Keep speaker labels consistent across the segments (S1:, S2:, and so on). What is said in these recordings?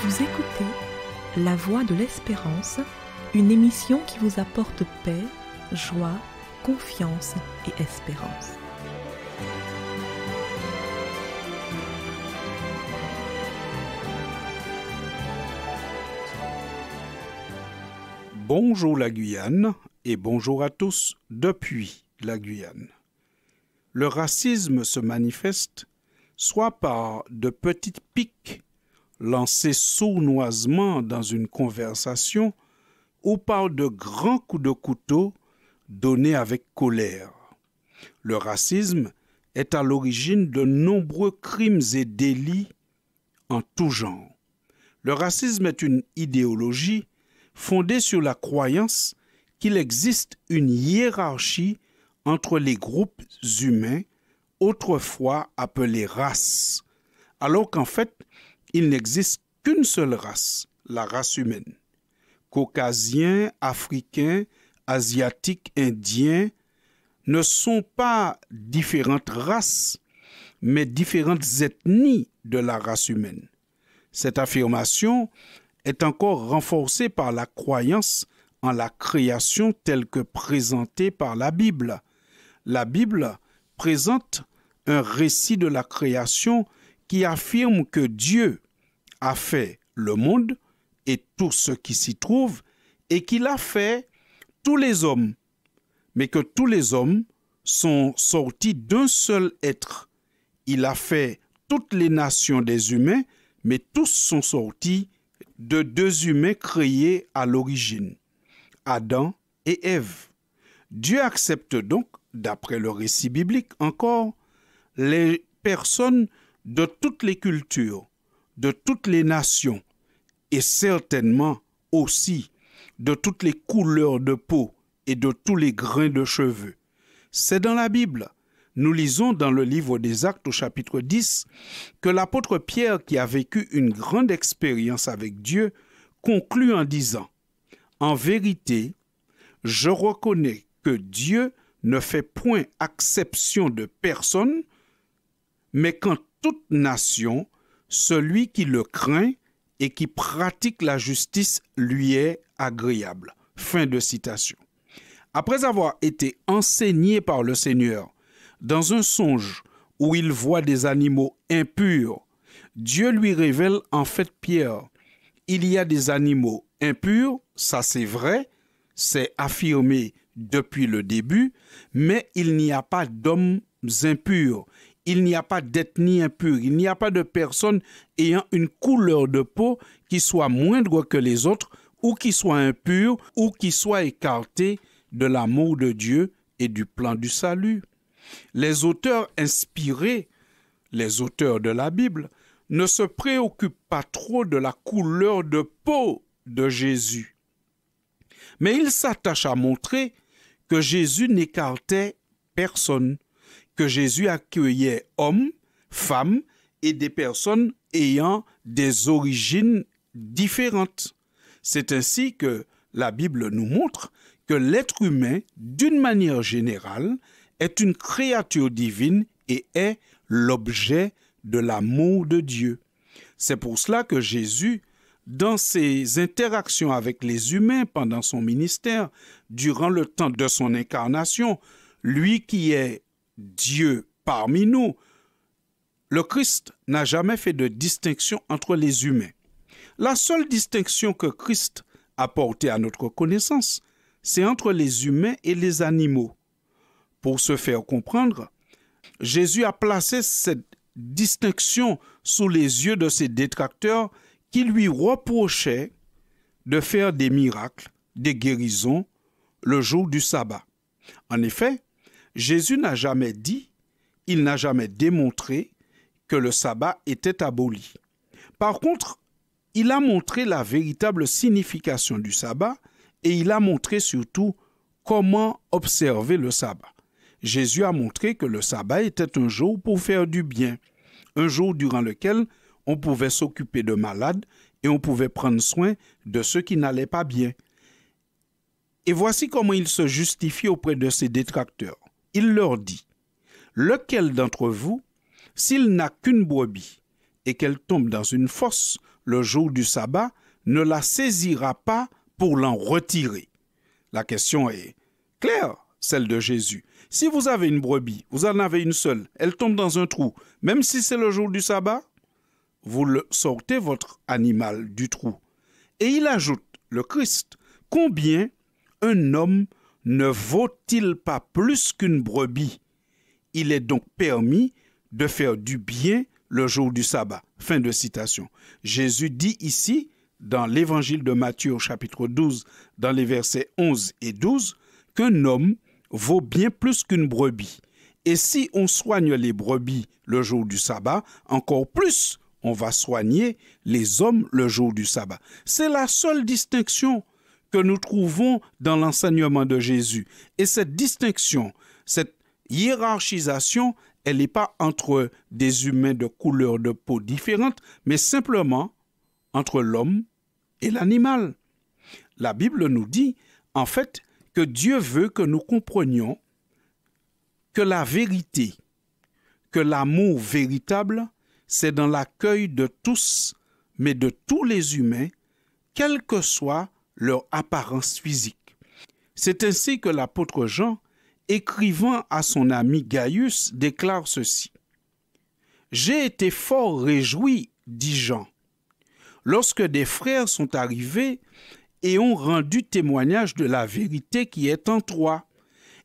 S1: Vous écoutez La Voix de l'Espérance, une émission qui vous apporte paix, joie, confiance et espérance.
S2: Bonjour la Guyane et bonjour à tous depuis la Guyane. Le racisme se manifeste soit par de petites piques lancées sournoisement dans une conversation ou par de grands coups de couteau donnés avec colère. Le racisme est à l'origine de nombreux crimes et délits en tout genre. Le racisme est une idéologie fondée sur la croyance qu'il existe une hiérarchie entre les groupes humains, autrefois appelés races, alors qu'en fait, il n'existe qu'une seule race, la race humaine. Caucasiens, Africains, Asiatiques, Indiens ne sont pas différentes races, mais différentes ethnies de la race humaine. Cette affirmation est encore renforcée par la croyance en la création telle que présentée par la Bible. La Bible présente un récit de la création qui affirme que Dieu a fait le monde et tout ce qui s'y trouve et qu'il a fait tous les hommes, mais que tous les hommes sont sortis d'un seul être. Il a fait toutes les nations des humains, mais tous sont sortis de deux humains créés à l'origine, Adam et Ève. Dieu accepte donc, d'après le récit biblique encore, les personnes de toutes les cultures, de toutes les nations et certainement aussi de toutes les couleurs de peau et de tous les grains de cheveux. C'est dans la Bible. Nous lisons dans le livre des Actes au chapitre 10 que l'apôtre Pierre, qui a vécu une grande expérience avec Dieu, conclut en disant « En vérité, je reconnais que Dieu ne fait point acception de personne, mais qu'en toute nation, celui qui le craint et qui pratique la justice lui est agréable. » Fin de citation. Après avoir été enseigné par le Seigneur dans un songe où il voit des animaux impurs, Dieu lui révèle en fait Pierre, il y a des animaux impurs, ça c'est vrai, c'est affirmé depuis le début, mais il n'y a pas d'hommes impurs. Il n'y a pas d'ethnie impure, il n'y a pas de personne ayant une couleur de peau qui soit moindre que les autres, ou qui soit impure, ou qui soit écartée de l'amour de Dieu et du plan du salut. Les auteurs inspirés, les auteurs de la Bible, ne se préoccupent pas trop de la couleur de peau de Jésus. Mais ils s'attachent à montrer que Jésus n'écartait personne, que Jésus accueillait hommes, femmes et des personnes ayant des origines différentes. C'est ainsi que la Bible nous montre que l'être humain, d'une manière générale, est une créature divine et est l'objet de l'amour de Dieu. C'est pour cela que Jésus, dans ses interactions avec les humains pendant son ministère, durant le temps de son incarnation, lui qui est Dieu parmi nous, le Christ n'a jamais fait de distinction entre les humains. La seule distinction que Christ a portée à notre connaissance, c'est entre les humains et les animaux. Pour se faire comprendre, Jésus a placé cette distinction sous les yeux de ses détracteurs qui lui reprochaient de faire des miracles, des guérisons, le jour du sabbat. En effet, Jésus n'a jamais dit, il n'a jamais démontré que le sabbat était aboli. Par contre, il a montré la véritable signification du sabbat et il a montré surtout comment observer le sabbat. Jésus a montré que le sabbat était un jour pour faire du bien, un jour durant lequel on pouvait s'occuper de malades et on pouvait prendre soin de ceux qui n'allaient pas bien. Et voici comment il se justifie auprès de ses détracteurs. Il leur dit, « Lequel d'entre vous, s'il n'a qu'une brebis et qu'elle tombe dans une fosse, le jour du sabbat, ne la saisira pas pour l'en retirer. La question est claire, celle de Jésus. Si vous avez une brebis, vous en avez une seule, elle tombe dans un trou, même si c'est le jour du sabbat, vous sortez votre animal du trou. Et il ajoute, le Christ, combien un homme ne vaut-il pas plus qu'une brebis? Il est donc permis de faire du bien le jour du sabbat. Fin de citation. Jésus dit ici, dans l'évangile de Matthieu au chapitre 12, dans les versets 11 et 12, qu'un homme vaut bien plus qu'une brebis. Et si on soigne les brebis le jour du sabbat, encore plus, on va soigner les hommes le jour du sabbat. C'est la seule distinction que nous trouvons dans l'enseignement de Jésus. Et cette distinction, cette hiérarchisation, elle n'est pas entre des humains de couleur de peau différentes, mais simplement entre l'homme et l'animal. La Bible nous dit, en fait, que Dieu veut que nous comprenions que la vérité, que l'amour véritable, c'est dans l'accueil de tous, mais de tous les humains, quelle que soit leur apparence physique. C'est ainsi que l'apôtre Jean, écrivant à son ami Gaius, déclare ceci. « J'ai été fort réjoui, dit Jean, lorsque des frères sont arrivés et ont rendu témoignage de la vérité qui est en toi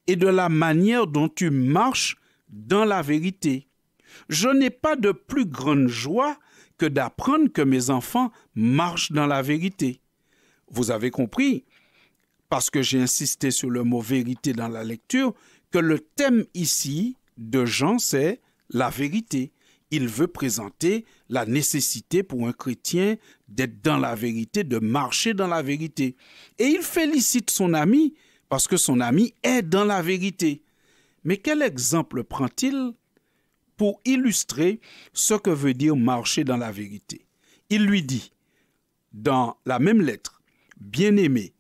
S2: et de la manière dont tu marches dans la vérité. Je n'ai pas de plus grande joie que d'apprendre que mes enfants marchent dans la vérité. » Vous avez compris, parce que j'ai insisté sur le mot vérité dans la lecture, que le thème ici de Jean, c'est la vérité. Il veut présenter la nécessité pour un chrétien d'être dans la vérité, de marcher dans la vérité. Et il félicite son ami parce que son ami est dans la vérité. Mais quel exemple prend-il pour illustrer ce que veut dire marcher dans la vérité? Il lui dit, dans la même lettre, « Bien-aimé,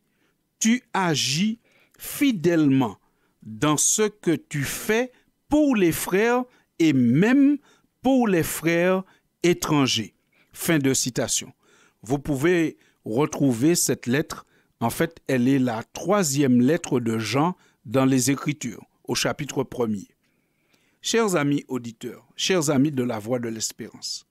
S2: tu agis fidèlement dans ce que tu fais pour les frères et même pour les frères étrangers. » Fin de citation. Vous pouvez retrouver cette lettre. En fait, elle est la 3e lettre de Jean dans les Écritures, au chapitre 1er. Chers amis auditeurs, chers amis de la Voix de l'Espérance,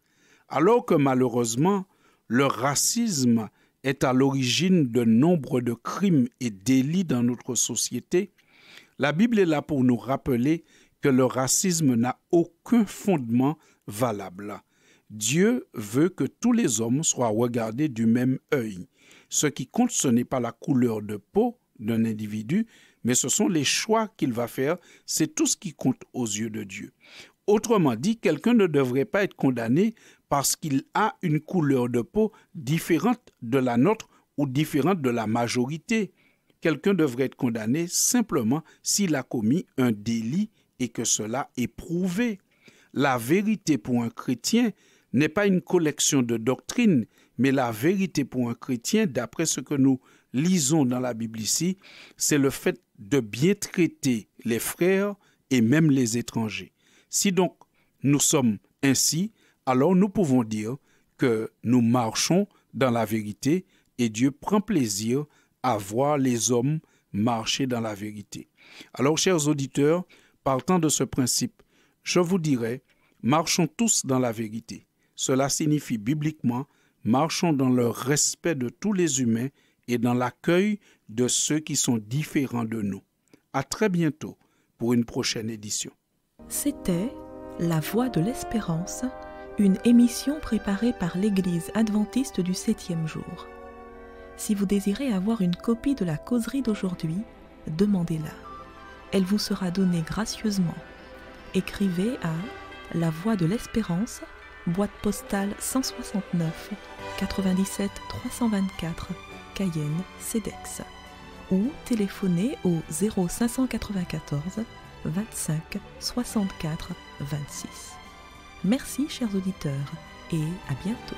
S2: alors que malheureusement, le racisme est à l'origine de nombre de crimes et délits dans notre société, la Bible est là pour nous rappeler que le racisme n'a aucun fondement valable. Dieu veut que tous les hommes soient regardés du même œil. Ce qui compte, ce n'est pas la couleur de peau d'un individu, mais ce sont les choix qu'il va faire. C'est tout ce qui compte aux yeux de Dieu. Autrement dit, quelqu'un ne devrait pas être condamné parce qu'il a une couleur de peau différente de la nôtre ou différente de la majorité. Quelqu'un devrait être condamné simplement s'il a commis un délit et que cela est prouvé. La vérité pour un chrétien n'est pas une collection de doctrines, mais la vérité pour un chrétien, d'après ce que nous lisons dans la Bible ici, c'est le fait de bien traiter les frères et même les étrangers. Si donc nous sommes ainsi, alors nous pouvons dire que nous marchons dans la vérité et Dieu prend plaisir à voir les hommes marcher dans la vérité. Alors, chers auditeurs, partant de ce principe, je vous dirais, marchons tous dans la vérité. Cela signifie bibliquement, marchons dans le respect de tous les humains et dans l'accueil de ceux qui sont différents de nous. À très bientôt pour une prochaine édition.
S1: C'était La Voix de l'Espérance, une émission préparée par l'Église adventiste du 7e jour. Si vous désirez avoir une copie de la causerie d'aujourd'hui, demandez-la. Elle vous sera donnée gracieusement. Écrivez à La Voix de l'Espérance, boîte postale 169 97 324, Cayenne, CEDEX, ou téléphonez au 0594 25 64 26. Merci chers auditeurs et à bientôt.